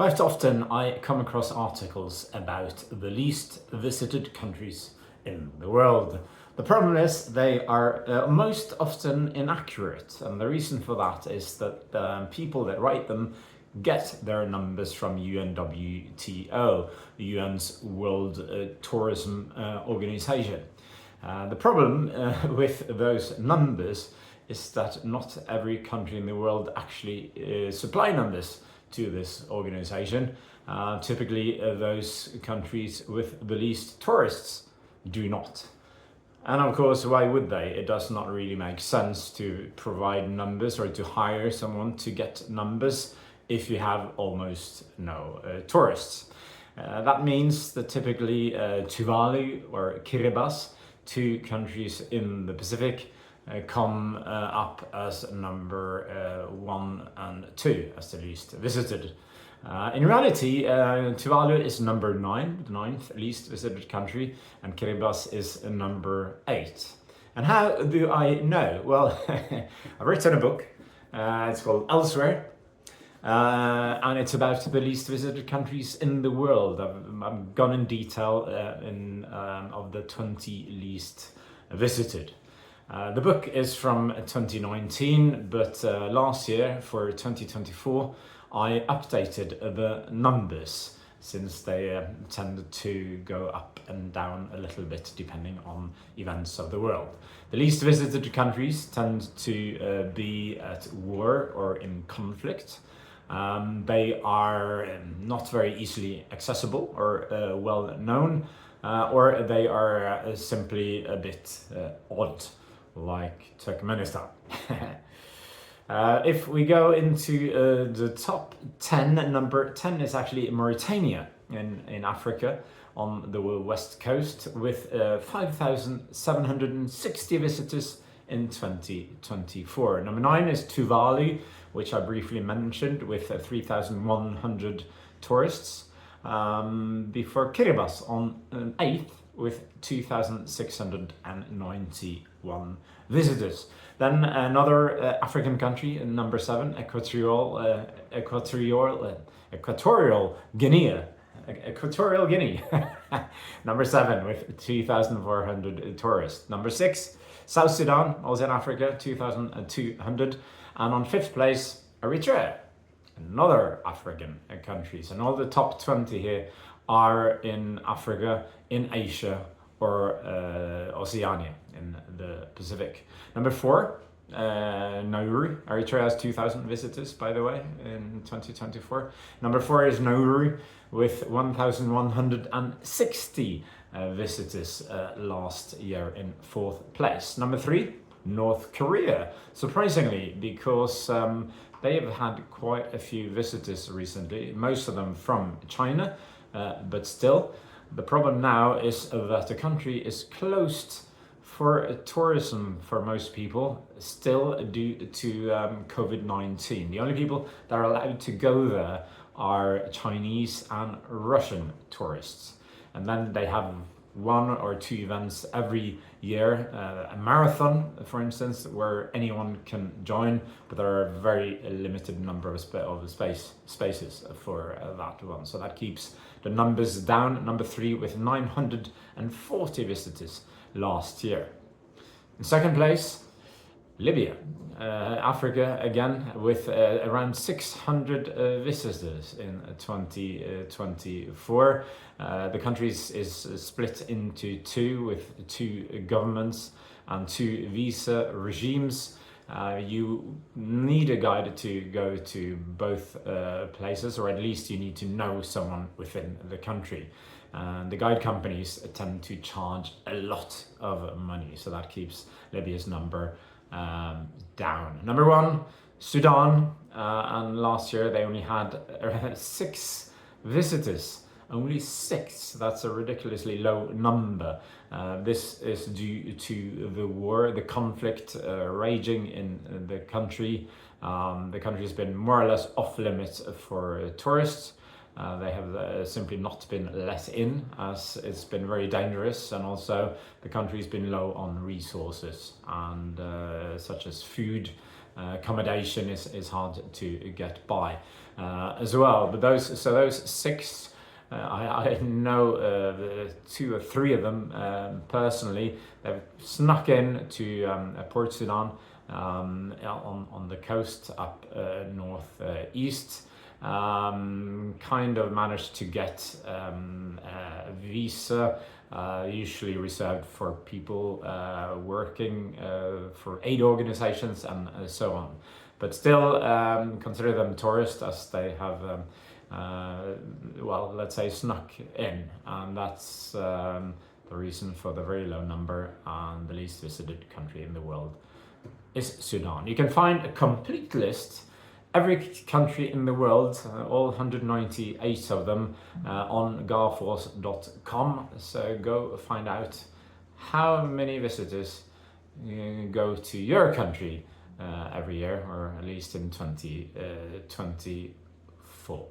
Quite often I come across articles about the least visited countries in the world. The problem is they are most often inaccurate, and the reason for that is that people that write them get their numbers from UNWTO, the UN's World Tourism Organization. The problem with those numbers is that not every country in the world actually supply numbers to this organization. Typically, those countries with the least tourists do not. And of course, why would they? It does not really make sense to provide numbers or to hire someone to get numbers if you have almost no tourists. That means that typically Tuvalu or Kiribati, two countries in the Pacific, come up as number 1 and 2 as the least visited. In reality, Tuvalu is number 9, the 9th least visited country, and Kiribati is number 8. And how do I know? Well, I've written a book, it's called Elsewhere, and it's about the least visited countries in the world. I've gone in detail of the 20 least visited. The book is from 2019, but last year for 2024 I updated the numbers since they tend to go up and down a little bit depending on events of the world. The least visited countries tend to be at war or in conflict. They are not very easily accessible or well known, or they are simply a bit odd, like Turkmenistan. If we go into the top 10, number 10 is actually Mauritania in Africa on the west coast with 5,760 visitors in 2024. Number 9 is Tuvalu, which I briefly mentioned, with 3,100 tourists. Before Kiribati on 8th with 2,691 visitors. Then another African country, number 7, Equatorial Guinea. Equatorial Guinea, number 7 with 2,400 tourists. Number 6, South Sudan, also in Africa, 2,200. And on 5th place, Eritrea, another African country. And all the top 20 here are in Africa, in Asia, or Oceania in the Pacific. Number 4, Nauru. Eritrea has 2,000 visitors, by the way, in 2024. Number 4 is Nauru with 1,160 visitors last year in 4th place. Number 3, North Korea, surprisingly, because they have had quite a few visitors recently, most of them from China, but still, the problem now is that the country is closed for tourism for most people, still due to COVID-19. The only people that are allowed to go there are Chinese and Russian tourists. And then they have 1 or 2 events every year, a marathon, for instance, where anyone can join, but there are a very limited number of spaces for that one. So that keeps the numbers down. Number 3 with 940 visitors last year. In 2nd place, Libya, Africa again, with around 600 visitors in 2024. The country is split into 2 with 2 governments and 2 visa regimes. You need a guide to go to both places, or at least you need to know someone within the country. The guide companies tend to charge a lot of money, so that keeps Libya's number down. Number 1, Sudan, and last year they only had 6 visitors. Only 6, that's a ridiculously low number. This is due to the war, the conflict raging in the country. The country has been more or less off limits for tourists. They have simply not been let in, as it's been very dangerous, and also the country's been low on resources, and such as food accommodation is hard to get by as well. But those six, I know 2 or 3 of them personally. They've snuck in to Port Sudan on the coast up northeast. Kind of managed to get a visa, usually reserved for people working for aid organizations and so on. But still consider them tourists, as they have, well, let's say, snuck in. And that's the reason for the very low number, and the least visited country in the world is Sudan. You can find a complete list, every country in the world, all 198 of them, on garfors.com. So go find out how many visitors go to your country every year, or at least in 2024.